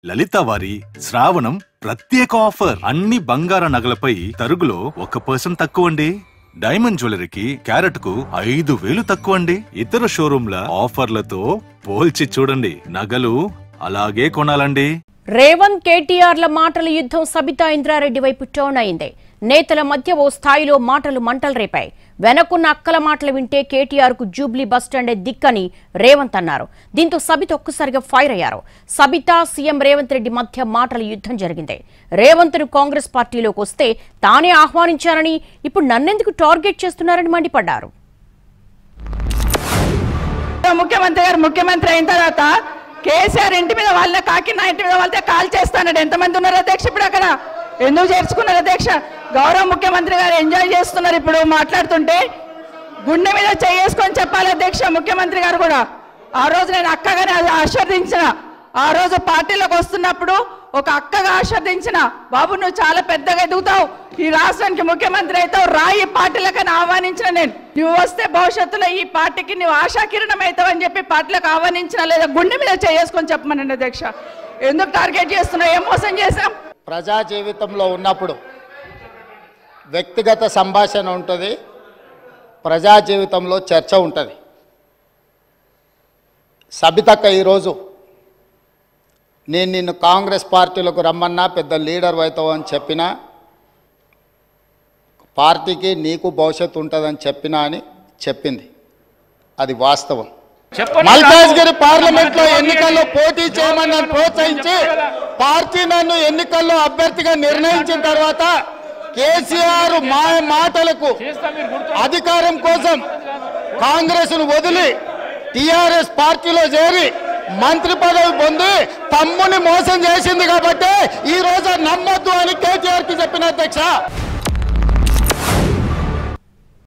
లలిత వారి శ్రావణం ప్రత్యేక ఆఫర్. అన్ని బంగార నగలపై తరుగులో 1% తక్కువండి. డైమండ్ జ్యువెలరీకి క్యారెట్ కు 5,000 తక్కువండి. ఇతర షోరూంల ఆఫర్లతో పోల్చి చూడండి. నగలు అలాగే కొనాలండి. రేవంత్ కేటీఆర్ల మాటల యుద్ధం సబితా ఇంద్రారెడ్డి వైపు టర్న్ అయింది. నేతల మధ్య ఓ స్థాయిలో మాటలు మంటలు రేపాయి. వెనకున్న అక్కల మాటలు వింటే కేటీఆర్ కు జూబ్లీ బస్టాండే దిక్కని రేవంత్ అన్నారు. దీంతో సబిత ఒక్కసారిగా ఫైర్ అయ్యారు. సబితా సీఎం రేవంత్ రెడ్డి మధ్య మాటల యుద్ధం జరిగింది. రేవంత్ ను కాంగ్రెస్ పార్టీలోకి వస్తే తానే ఆహ్వానించారని, ఇప్పుడు నన్నెందుకు టార్గెట్ చేస్తున్నారని మండిపడ్డారు. ముఖ్యమంత్రి అయిన తర్వాత కేసీఆర్ ఇంటి మీద వాళ్ళ కాకినా ఇంటి మీద వాళ్ళతో కాల్ చేస్తానండి. ఎంతమంది ఉన్నారు అధ్యక్ష? ఇప్పుడు అక్కడ ఎందుకు చేర్చుకున్నారు అధ్యక్ష? గౌరవ ముఖ్యమంత్రి గారు ఎంజాయ్ చేస్తున్నారు. ఇప్పుడు మాట్లాడుతుంటే గుండె మీద చేసుకొని చెప్పాలి అధ్యక్ష. ముఖ్యమంత్రి గారు కూడా ఆ రోజు నేను అక్కగానే ఆశీర్వదించిన, ఆ రోజు పార్టీలోకి వస్తున్నప్పుడు ఒక అక్కగా ఆశీర్వదించిన, బాబు నువ్వు చాలా పెద్దగా ఎదుగుతావు, ఈ రాష్ట్రానికి ముఖ్యమంత్రి అవుతావు, రాయి పార్టీలకని ఆహ్వానించిన నేను. నువ్వు వస్తే భవిష్యత్తులో ఈ పార్టీకి నువ్వు ఆశాకిరణం అవుతావు అని చెప్పి పార్టీలకు ఆహ్వానించిన, లేదా గుండె మీద చేసుకొని చెప్పమనండి అధ్యక్ష. ఎందుకు టార్గెట్ చేస్తున్నావు? ఏం మోసం చేశాం? ప్రజా జీవితంలో ఉన్నప్పుడు వ్యక్తిగత సంభాషణ ఉంటుంది, ప్రజా జీవితంలో చర్చ ఉంటుంది. సబితక్క ఈరోజు నేను నిన్ను కాంగ్రెస్ పార్టీలకు రమ్మన్నా పెద్ద లీడర్ అవుతావు అని చెప్పినా, పార్టీకి నీకు భవిష్యత్తు ఉంటుందని చెప్పినా అని చెప్పింది. అది వాస్తవం. మల్కాజ్గిరి పార్లమెంట్లో ఎన్నికల్లో పోటీ చేయమని నన్ను ప్రోత్సహించి పార్టీ నన్ను ఎన్నికల్లో అభ్యర్థిగా నిర్ణయించిన తర్వాత కేసీఆర్ మాటలకు అధికారం కోసం కాంగ్రెస్ను వదిలి టీఆర్ఎస్ పార్టీలో చేరి మంత్రి పదవి పొంది తమ్ముని మోసం చేసింది కాబట్టి ఈ రోజు నమ్మొద్దు అని కేటీఆర్కి చెప్పిన అధ్యక్ష.